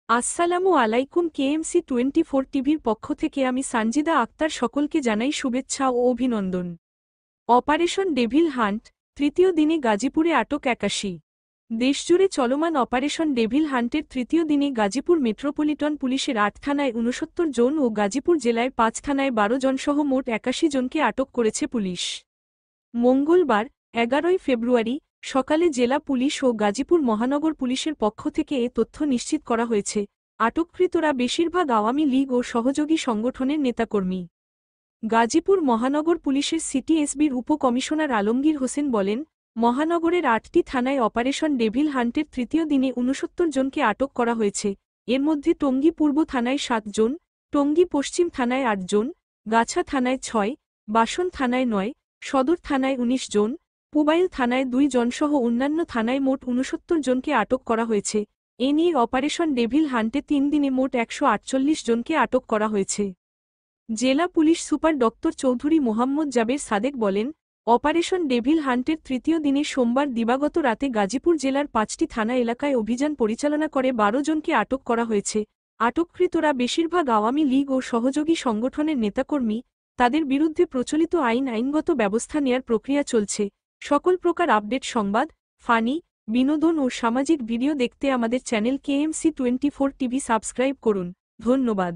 আসসালামু আলাইকুম। কেএমসি 24 টিভির পক্ষ থেকে আমি সানজিদা আক্তার সকলকে জানাই শুভেচ্ছা ও অভিনন্দন। অপারেশন ডেভিল হান্ট, তৃতীয় দিনে গাজীপুরে আটক 81। দেশজুড়ে চলমান অপারেশন ডেভিল হান্টের তৃতীয় দিনে গাজীপুর মেট্রোপলিটন পুলিশের 8 থানায় 69 জন ও গাজীপুর জেলায় 5 থানায় 12 জনসহ মোট 81 জনকে আটক করেছে পুলিশ। মঙ্গলবার 11 ফেব্রুয়ারি সকালে জেলা পুলিশ ও গাজীপুর মহানগর পুলিশের পক্ষ থেকে এ তথ্য নিশ্চিত করা হয়েছে। আটককৃতরা বেশিরভাগ আওয়ামী লীগ ও সহযোগী সংগঠনের নেতাকর্মী। গাজীপুর মহানগর পুলিশের সিটি এসবির উপকমিশনার আলমগীর হোসেন বলেন, মহানগরের 8টি থানায় অপারেশন ডেভিল হান্টের তৃতীয় দিনে 69 জনকে আটক করা হয়েছে। এর মধ্যে টঙ্গী পূর্ব থানায় 7 জন, টঙ্গী পশ্চিম থানায় 8 জন, গাছা থানায় 6, বাসন থানায় 9, সদর থানায় 19 জন, পুবাইল থানায় 2 জনসহ অন্যান্য থানায় মোট 69 জনকে আটক করা হয়েছে। এ নিয়ে অপারেশন ডেভিল হান্টে 3 দিনে মোট 148 জনকে আটক করা হয়েছে। জেলা police super doctor Chowdhury Mohammad Jaber Sadek বলেন, অপারেশন ডেভিল হান্টের তৃতীয় দিনে সোমবার দিবাগত রাতে গাজীপুর জেলার 5টি থানা এলাকায় অভিযান পরিচালনা করে 12 জনকে আটক করা হয়েছে। আটককৃতরা বেশিরভাগ আওয়ামী লীগ ও সহযোগী সংগঠনের নেতাকর্মী। তাদের বিরুদ্ধে প্রচলিত আইনগত ব্যবস্থা নেয়ার প্রক্রিয়া চলছে। সকল প্রকার আপডেট সংবাদ, ফানি, বিনোদন ও সামাজিক ভিডিও দেখতে আমাদের চ্যানেল কেএমসি 24 টিভি সাবস্ক্রাইব করুন। ধন্যবাদ।